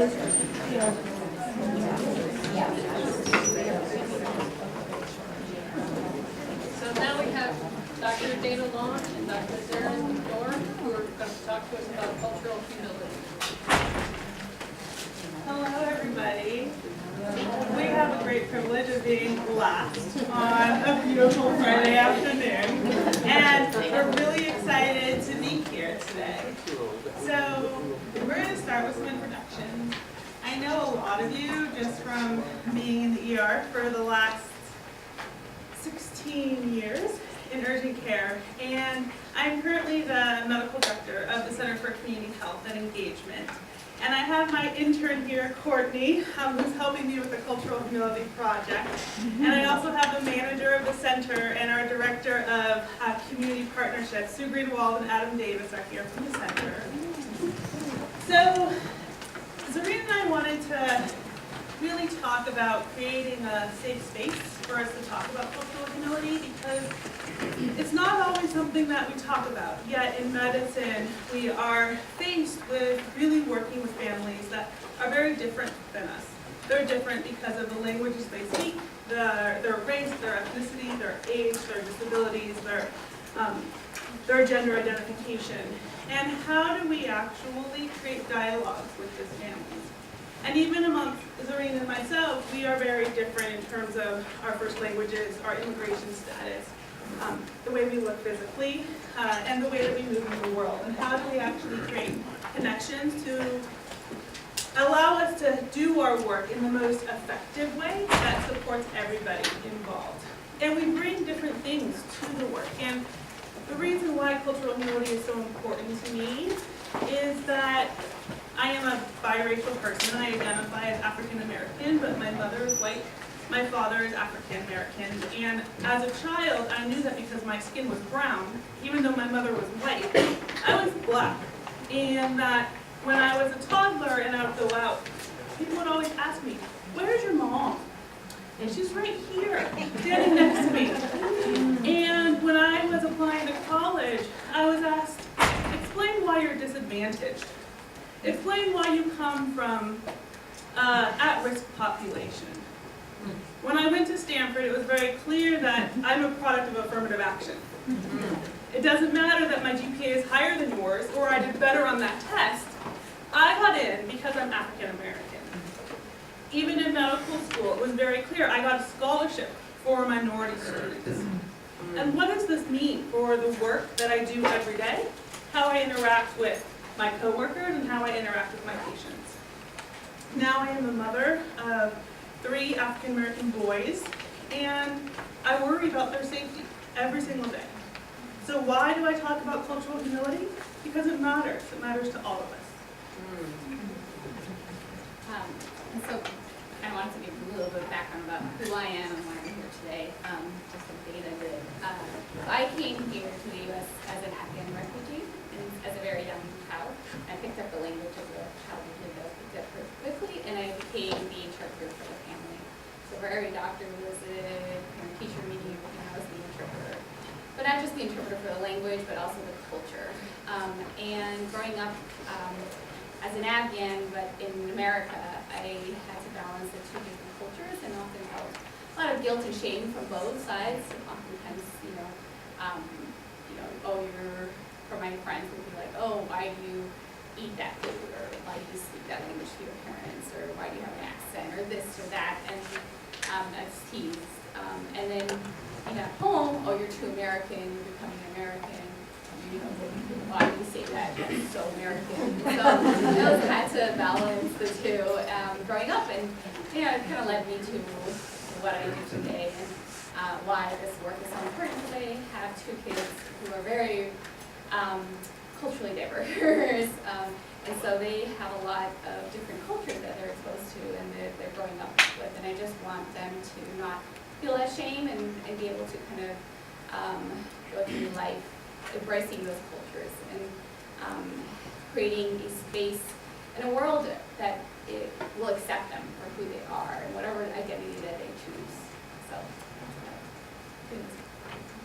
So now we have Dr. Dayna and Dr. Zarin, Noor, who are going to talk to us about cultural humility. Hello, everybody. We have a great privilege of being last on a beautiful Friday afternoon, and we're really excited to be here today. So we're going to start with some introductions. I know a lot of you just from being in the ER for the last 16 years in urgent care, and I'm currently the medical director of the Center for Community Health and Engagement. And I have my intern here, Courtney, who's helping me with the Cultural Humility Project. And I also have the manager of the center and our director of community partnerships, Sue Greenwald and Adam Davis, are here from the center. So Zarin and I wanted to really talk about creating a safe space for us to talk about cultural humility, because it's not always something that we talk about. Yet in medicine, we are faced with really working with families that are very different than us. They're different because of the languages they speak, their race, their ethnicity, their age, their disabilities, their gender identification. And how do we actually create dialogues with these families? And even amongst Zarin and myself, we are very different in terms of our first languages, our immigration status, the way we look physically, and the way that we move in the world. And how do we actually create connections to allow us to do our work in the most effective way that supports everybody involved. And we bring different things to the work. And the reason why cultural humility is so important to me is that I am a biracial person. I identify as African American, but my mother is white. My father is African American. And as a child, I knew that because my skin was brown, even though my mother was white, I was black. And that when I was a toddler and I would go out, people would always ask me, "Where's your mom?" And she's right here, standing next to me. And when I was applying to college, I was asked, "Explain why you're disadvantaged. Explain why you come from at-risk population." When I went to Stanford, it was very clear that I'm a product of affirmative action. It doesn't matter that my GPA is higher than yours or I did better on that test. I got in because I'm African American. Even in medical school, it was very clear I got a scholarship for minority students. And what does this mean for the work that I do every day, how I interact with my coworkers, and how I interact with my patients? Now I am a mother of 3 African American boys, and I worry about their safety every single day. So why do I talk about cultural humility? Because it matters. It matters to all of us. And so I wanted to give a little bit of background about who I am and why I'm here today, just like Dayna did. I came here to the U.S. as an Afghan refugee and as a very young child. I picked up the language as a child and picked it up very quickly, and I became the interpreter for the family. So for every doctor who was a teacher meeting, I was the interpreter. But not just the interpreter for the language, but also the culture. And growing up as an Afghan, but in America, I had to balance the 2 different cultures and often felt a lot of guilt and shame from both sides. Oftentimes, oh, for my friends would be like, "Oh, why do you eat that food?" Or "Why do you speak that language to your parents?" Or "Why do you have an accent?" Or this or that. And I was teased. And then at home, "Oh, you're too American, you're becoming American. Why do you say that? That's so American." So I had to balance the two growing up, and it kind of led me to what I do today and why this work is so important, because I have 2 kids who are very culturally diverse, and so they have a lot of different cultures that they're exposed to and that they're growing up with, and I just want them to not feel that shame and be able to kind of go through life embracing those cultures and creating a space in a world that it will accept them for who they are and whatever identity that they choose.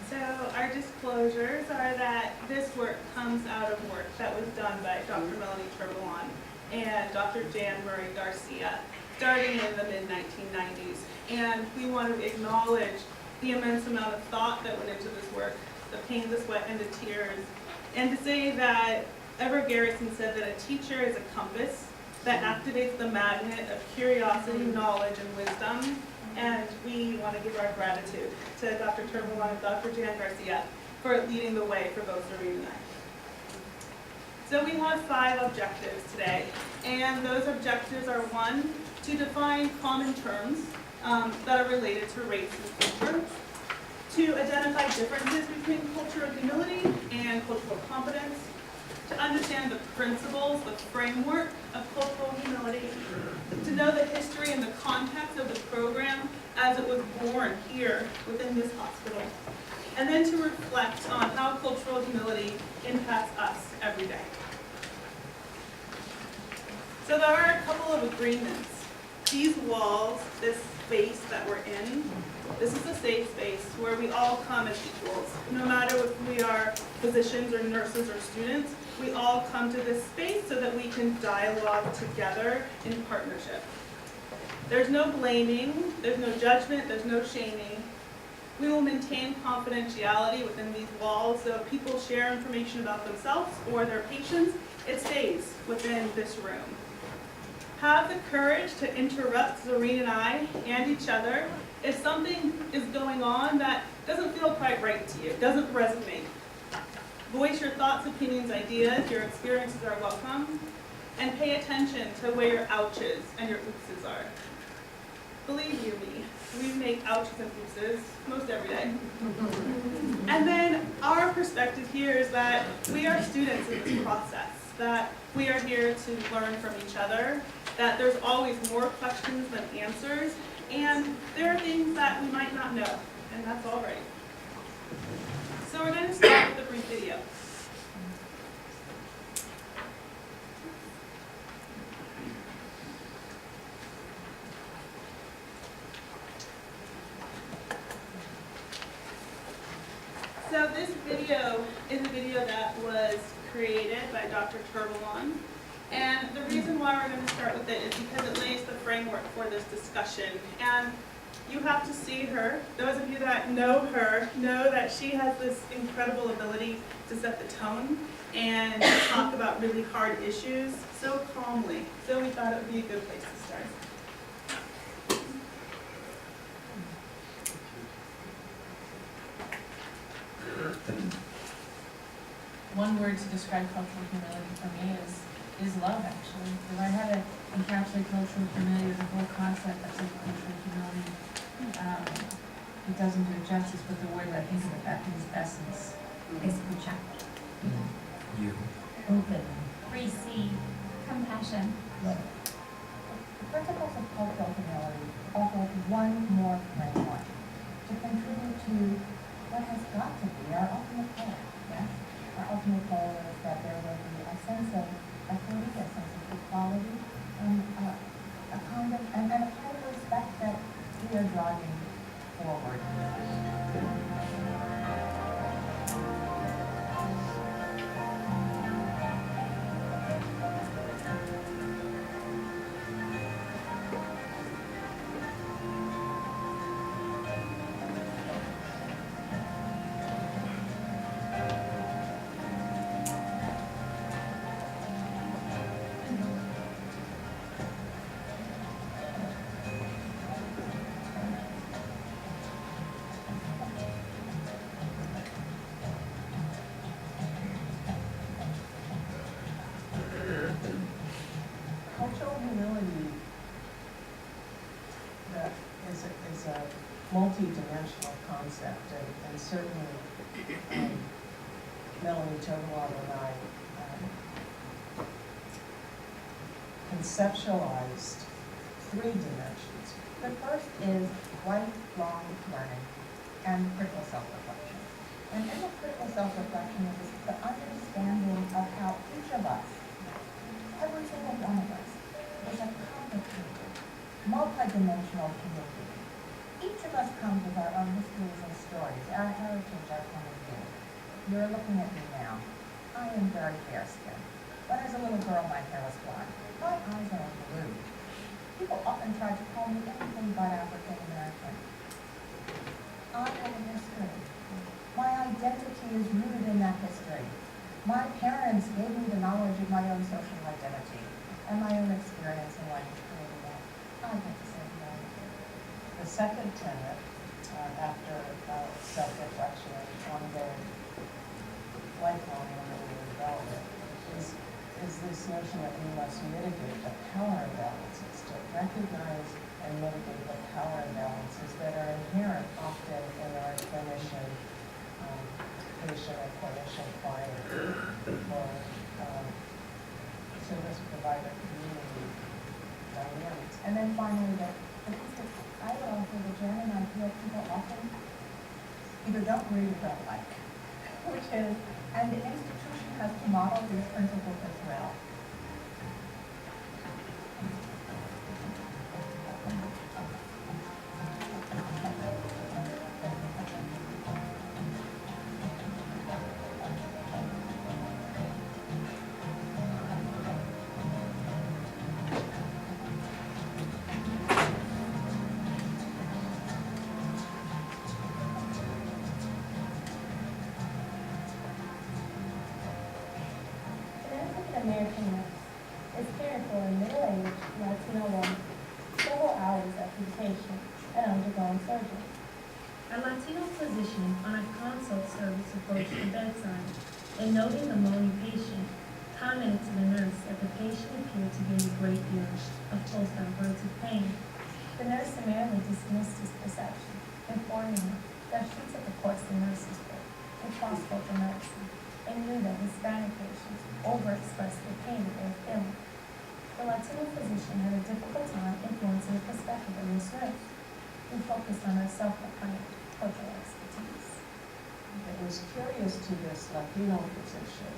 So our disclosures are that this work comes out of work that was done by Dr. Melanie Turbalon and Dr. Jan Murray Garcia, starting in the mid-1990s. And we want to acknowledge the immense amount of thought that went into this work, the pain, the sweat, and the tears, and to say that Everett Garrison said that a teacher is a compass that activates the magnet of curiosity, knowledge, and wisdom. And we want to give our gratitude to Dr. Turbalon and Dr. Jan Garcia for leading the way for both Zarin and I. So we have 5 objectives today, and those objectives are: 1, to define common terms that are related to race and culture; 2, identify differences between cultural humility and cultural competence; to understand the principles, the framework of cultural humility; to know the history and the context of the program as it was born here within this hospital; and then to reflect on how cultural humility impacts us every day. So there are a couple of agreements. These walls, this space that we're in, this is a safe space where we all come as equals. No matter if we are physicians or nurses or students, we all come to this space so that we can dialogue together in partnership. There's no blaming, there's no judgment, there's no shaming. We will maintain confidentiality within these walls, so if people share information about themselves or their patients, it stays within this room. Have the courage to interrupt Zarin and I and each other if something is going on that doesn't feel quite right to you, doesn't resonate. Voice your thoughts, opinions, ideas. Your experiences are welcome. And pay attention to where your ouches and your oopses are. Believe you me, we make ouches and oopses most every day. And then our perspective here is that we are students in this process, that we are here to learn from each other, that there's always more questions than answers, and there are things that we might not know, and that's all right. So we're going to start with a brief video. So this video is a video that was created by Dr. Turbalon. And the reason why we're going to start with it is because it lays the framework for this discussion. And you have to see her. Those of you that know her know that she has this incredible ability to set the tone and talk about really hard issues so calmly. So we thought it would be a good place to start. One word to describe cultural humility for me is love, actually. If I had to encapsulate cultural humility, the whole concept of cultural humility, it doesn't do it justice, but the way that I think of it, that is essence. Escucha. You. Open. Receive. Compassion. The principles of cultural humility offer one more framework to contribute to what has got to be our ultimate goal. Yes? Our ultimate goal is that there will be a sense of equity, a sense of equality, and a kind of respect that we are driving forward. Cultural humility is a multi-dimensional concept, and certainly Melanie Tobalon and I conceptualized 3 dimensions. The first is lifelong learning and critical self-reflection. And in the critical self-reflection is the understanding of how each of us, every single one of us, is a complicated, multidimensional human being. Each of us comes with our own histories and stories, our heritage, our point of view. You're looking at me now. I am very fair-skinned. But as a a little girl, my hair was blonde. My eyes are blue. People often try to call me anything but African American. I have a history. My identity is rooted in that history. My parents gave me the knowledge of my own social identity and my own experience in life creating that. I get to say no. The second tenet, after self-reflection and ongoing lifelong learning and development, is this notion that we must mitigate the power imbalances, to recognize and mitigate the power imbalances that are inherent often in our clinician, patient or clinician-client or service provider community dynamics. And then finally, the piece that I would offer that Jen and I feel people often either don't read or don't like, which is, and the institution has to model these principles as well. American nurse is caring for a middle-aged Latino woman several hours after the patient had undergone surgery. A Latino physician on a consult service approached the bedside and, noting the moaning patient, commented to the nurse that the patient appeared to be in a great deal of post-operative pain. The nurse summarily dismissed his perception, informing him that she took a course in nurses' work in cross-cultural medicine and knew that Hispanic patients overexpressed the pain that they were feeling. The Latino physician had a difficult time influencing the perspective of this nurse, who focused on her self-proclaimed cultural expertise. It was curious to this Latino physician,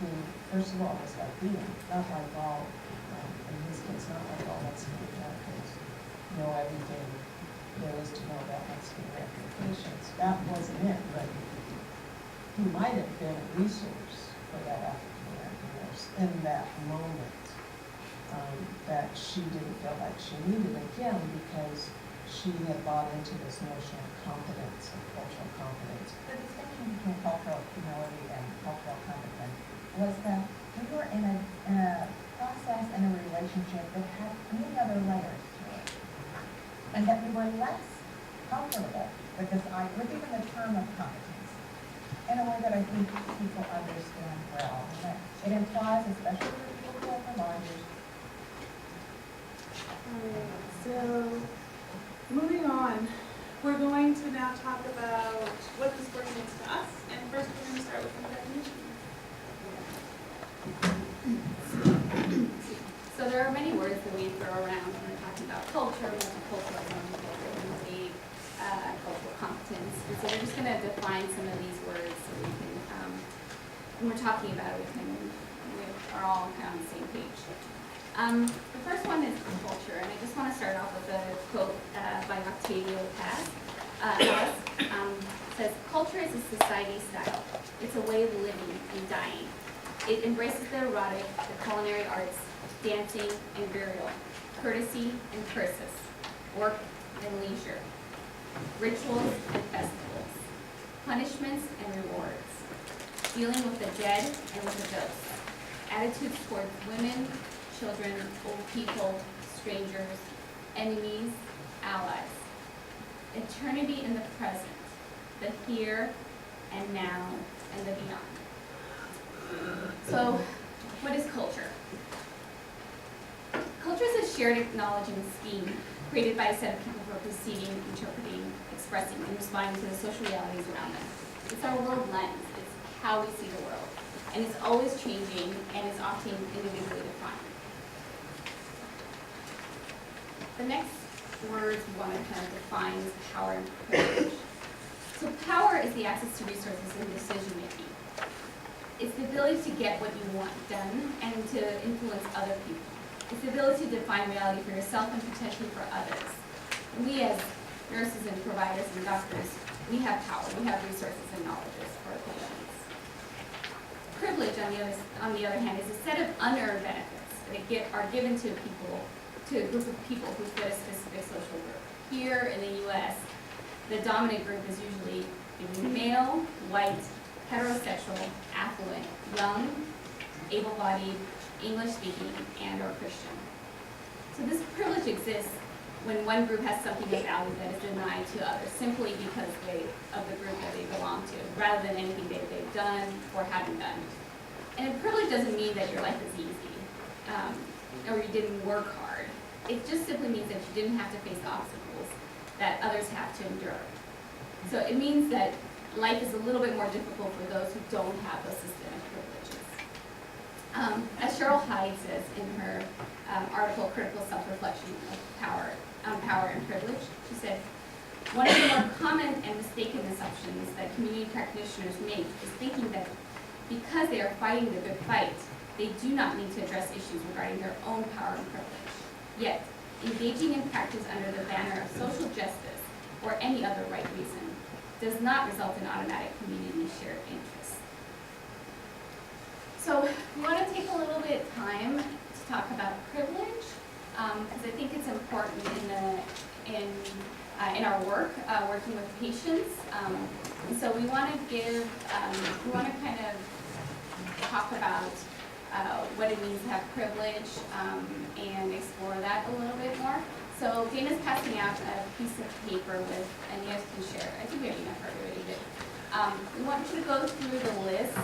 who, first of all, was Latino, not like all, in his case, not like all Mexican Americans know everything there is to know about Mexican American patients. That wasn't it, but he might have been a resource for that African American nurse in that moment, that she didn't feel like she needed again because she had bought into this notion of competence and cultural competence. The distinction between cultural humility and cultural competence was that we were in a process and a relationship that had many other layers to it, and that we were less comfortable with with even the term of competence in a way that I think people understand well. And that it implies, especially for people who are providers. So, moving on, we're going to now talk about what this word means to us, and first we're going to start with some definitions. So there are many words that we throw around when we're talking about culture, multiculturalism, culturally, cultural competence. And so we're just going to define some of these words so we can, when we're talking about it, we are all kind of on the same page. The first one is culture, and I just want to start off with a quote by Octavio Paz. It says, "Culture is a society style. It's a way of living and dying. It embraces the erotic, the culinary arts, dancing and burial, courtesy and cursus, work and leisure, rituals and festivals, punishments and rewards, dealing with the dead and with the ghosts, attitudes towards women, children, old people, strangers, enemies, allies, eternity in the present, the here and now and the beyond." So, what is culture? Culture is a shared acknowledging scheme created by a set of people who are perceiving, interpreting, expressing, and responding to the social realities around them. It's our world lens. It's how we see the world. And it's always changing and is often individually defined. The next words we want to kind of define is power and privilege. So power is the access to resources and decision making. It's the ability to get what you want done and to influence other people. It's the ability to define reality for yourself and potentially for others. And we as nurses and providers and doctors, we have power. We have resources and knowledges for our patients. privilege, on the other hand, is a set of unearned benefits that are given to a group of people who fit a specific social group. Here in the U.S., the dominant group is usually male, white, heterosexual, affluent, young, able-bodied, English-speaking, and or Christian. So this privilege exists when one group has something of value that is denied to others simply because of the group that they belong to, rather than anything they've done or haven't done. And a privilege doesn't mean that your life is easy, or you didn't work hard. It just simply means that you didn't have to face obstacles that others have to endure. So it means that life is a little bit more difficult for those who don't have those systemic privileges. As Cheryl Hyde says in her article, Critical Self-Reflection of Power and Privilege, she said, one of the more common and mistaken assumptions that community practitioners make is thinking that because they are fighting the good fight, they do not need to address issues regarding their own power and privilege. Yet, engaging in practice under the banner of social justice or any other right reason does not result in automatic community shared interests. So we want to take a little bit of time to talk about privilege, because I think it's important in our work, working with patients. And so we want to kind of talk about what it means to have privilege and explore that a little bit more. So Dayna's passing out a piece of paper with, and you guys can share. I think we already have already did. We want you to go through the list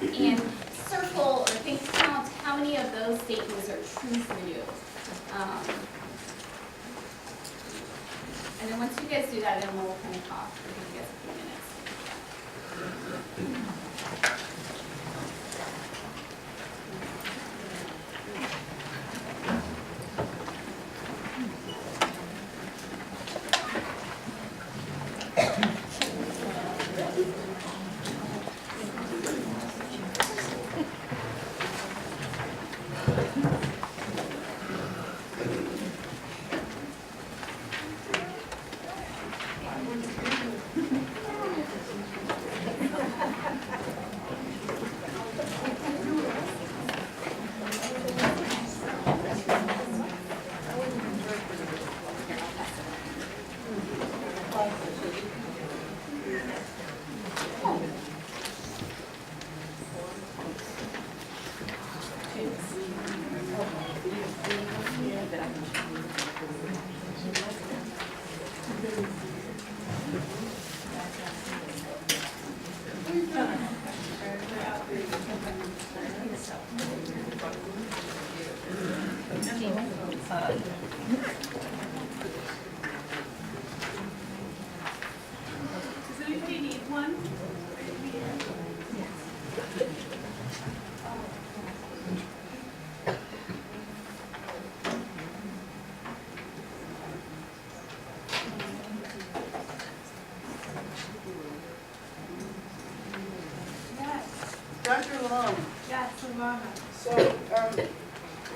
and circle or count how many of those statements are true for you. And then once you guys do that, then we'll kind of talk. We'll give you guys a few minutes. Does anybody need one? Dr. Long, Yes, Savannah. so,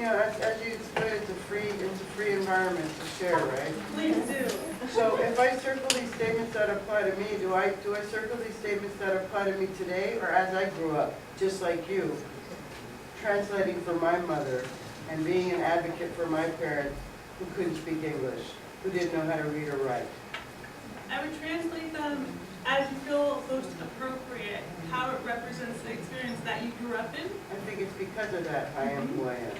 as you explained, it's a free environment to share, right? Please do. So if I circle these statements that apply to me, do I circle these statements that apply to me today, or as I grew up, just like you, translating for my mother and being an advocate for my parents who couldn't speak English, who didn't know how to read or write? I would translate them as you feel most appropriate, how it represents the experience that you grew up in. I think it's because of that I am who I am.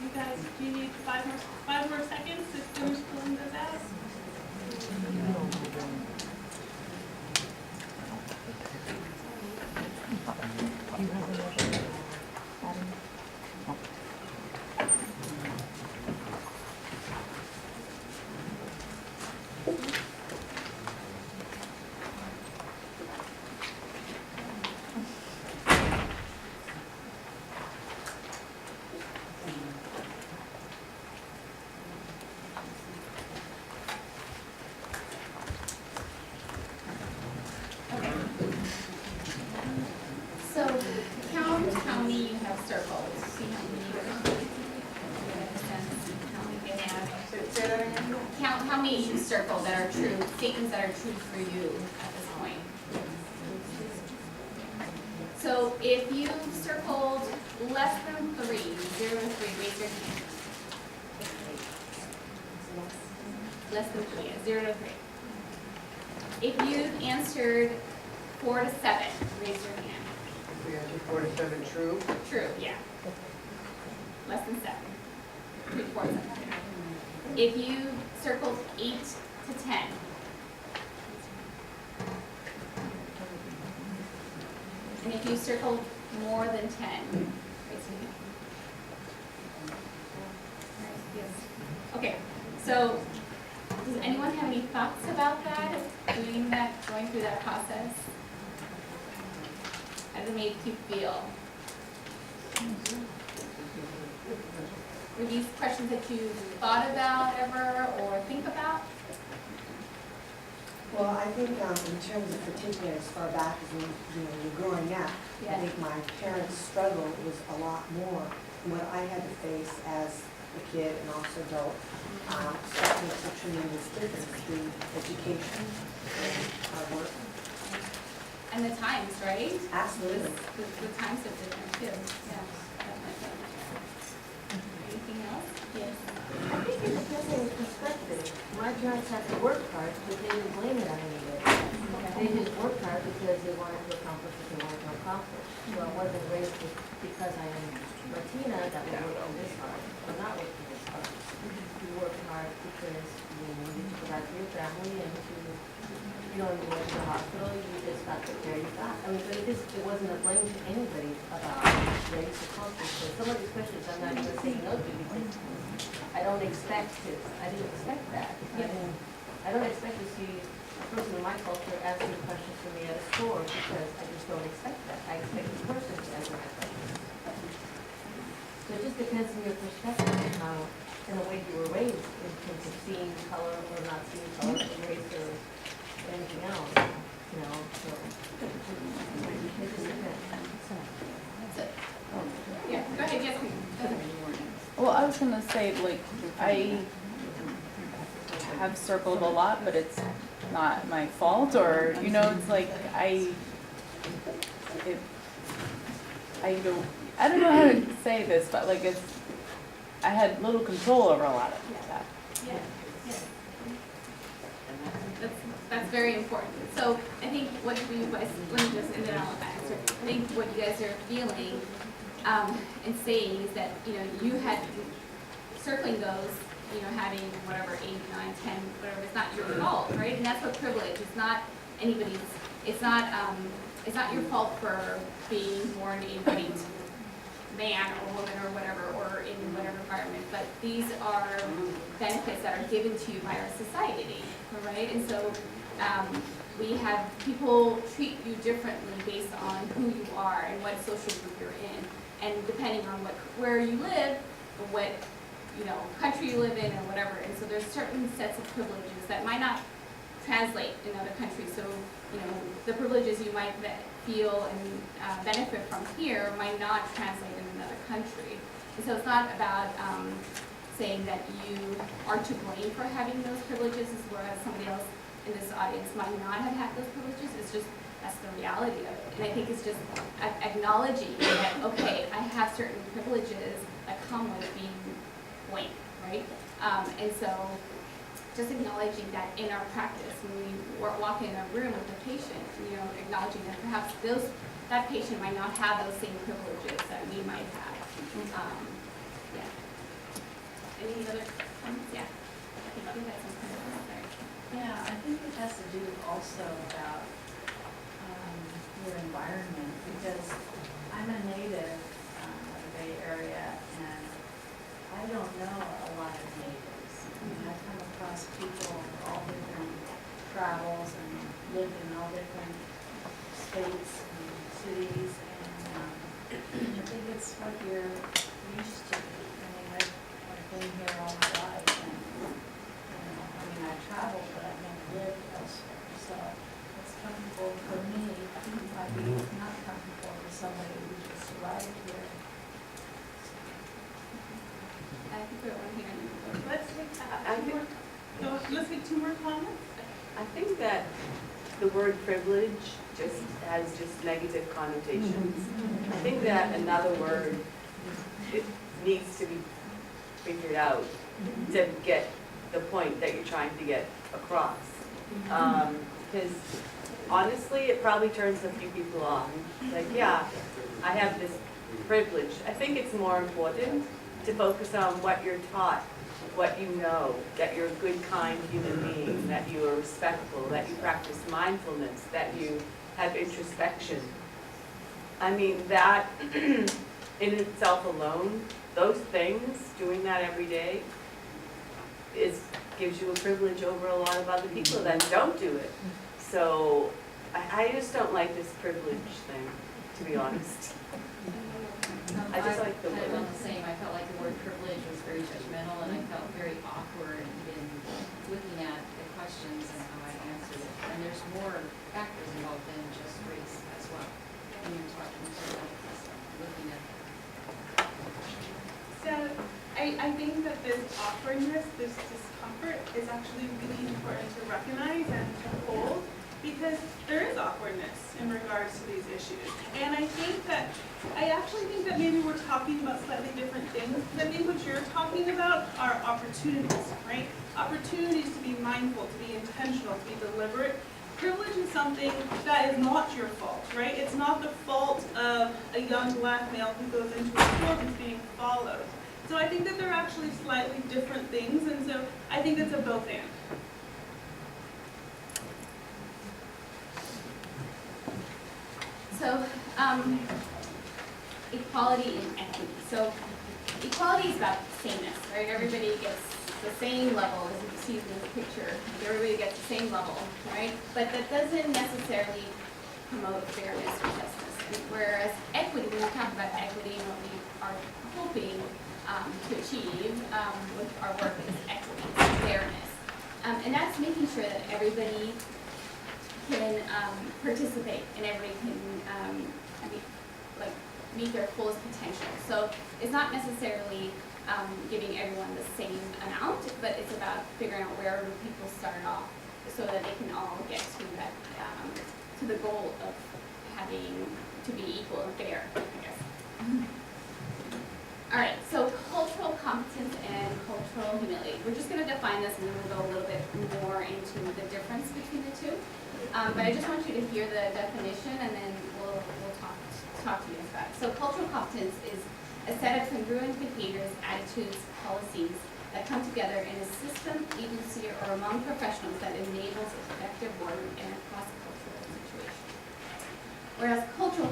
You guys, do you need five more seconds to finish filling those out? say that again? Count how many you circle that are true, statements that are true for you at this point. So if you circled less than 3, 0 to 3, raise your hand. Less than 3, 0 to 3. If you answered 4 to 7, raise your hand. If we answer 4 to 7 true, True, yeah. Less than 7. 3, 4, 7. If you circled 8 to 10. And if you circled more than 10, raise your hand. Yes. Okay, so does anyone have any thoughts about that, doing that, going through that process? How does it make you feel? Were these questions that you thought about ever or think about? Well, I think in terms of particularly as far back as you're growing up, I Yeah. think my parents' struggle was a lot more than what I had to face as a kid and also adult. So that makes a tremendous difference between education and our work. And the times, right? Absolutely. The times are different too, yeah. Definitely. Anything else? Yes. I think it depends on perspective. My parents had to work hard, but they didn't blame it on anybody. They just worked hard because they wanted to accomplish what they wanted to accomplish. So I wasn't raised because I am Latina that we work this hard, or not working this hard. You work hard because you need to provide for your family and you went to the hospital, you just got the care you got. I mean, but it wasn't a blame to anybody about race or culture. So some of these questions I'm not even saying no to because I didn't expect that. I don't expect to see a person in my culture asking questions for me at a store because I just don't expect that. I expect the person to answer my questions. So it just depends on your perspective and how, in the way you were raised in terms of seeing color or not seeing color, race or anything else, you know, so. It just depends. That's it. Yeah, go ahead, yes, go ahead. Well, I was gonna say, like, I have circled a lot, but it's not my fault, or, you know, it's like, I don't know how to say this, but like, I had little control over a lot of that. Yeah, yeah. That's very important. So I think what you guys, let me just end it on that. So I think what you guys are feeling and saying is that, you know, you had circling those, you know, having whatever 8, 9, 10, whatever, it's not your fault, right? And that's what privilege. It's not anybody's. It's not your fault for being born a white man or woman or whatever, or in whatever environment, but these are benefits that are given to you by our society, all right? And so we have people treat you differently based on who you are and what social group you're in, and depending on where you live, or what, you know, country you live in, or whatever. And so there's certain sets of privileges that might not translate in other countries. So, you know, the privileges you might feel and benefit from here might not translate in another country. And so it's not about saying that you are to blame for having those privileges, whereas somebody else in this audience might not have had those privileges. It's just, that's the reality of it. And I think it's just acknowledging that, okay, I have certain privileges that come with being white, right? And so just acknowledging that in our practice, when we walk in a room with a patient, you know, acknowledging that perhaps that patient might not have those same privileges that we might have. Yeah. Any other comments? Yeah. I think you had some comments there. Yeah, I think it has to do also about your environment, because I'm a native of the Bay Area, and I don't know a lot of natives. I mean, I come across people of all different travels and lived in all different states and cities, and I think it's what you're used to. I mean, I've been here all my life, and I mean, I traveled, but I've never lived elsewhere. So what's comfortable for me might be not comfortable for somebody who just arrived here. I think we're on here. Let's take that I think, So let's take 2 more comments. I think that the word privilege just has just negative connotations. I think that another word, it needs to be figured out to get the point that you're trying to get across. Because honestly, it probably turns a few people off. Like, yeah, I have this privilege. I think it's more important to focus on what you're taught, what you know, that you're a good, kind human being, that you are respectful, that you practice mindfulness, that you have introspection. I mean, that in itself alone, those things, doing that every day, gives you a privilege over a lot of other people that don't do it. So I just don't like this privilege thing, to be honest. I just like the kind of word. on the same, I felt like the word privilege was very judgmental, and I felt very awkward in looking at the questions and how I answered it. And there's more factors involved than just race as well, when you're talking about looking at that. So I think that this awkwardness, this discomfort is actually really important to recognize and to hold, because there is awkwardness in regards to these issues. And I actually think that maybe we're talking about slightly different things, because I think what you're talking about are opportunities, right? Opportunities to be mindful, to be intentional, to be deliberate. Privilege is something that is not your fault, right? It's not the fault of a young black male who goes into a school who's being followed. So I think that they're actually slightly different things, and so I think it's a both and. So, equality and equity. So, equality is about sameness, right? Everybody gets the same level, as you see in this picture. Everybody gets the same level, right? But that doesn't necessarily promote fairness or justice. Whereas equity, when we talk about equity and what we are hoping to achieve with our work is equity, fairness. And that's making sure that everybody can participate and everybody can meet their fullest potential. So it's not necessarily giving everyone the same amount, but it's about figuring out where do people start off so that they can all get to that to the goal of having to be equal and fair, I guess. All right, so cultural competence and cultural humility. We're just going to define this, and then we'll go a little bit more into the difference between the two. But I just want you to hear the definition, and then we'll talk to you about it. So cultural competence is a set of congruent behaviors, attitudes, policies that come together in a system, agency, or among professionals that enables effective work in a cross-cultural situation. Whereas cultural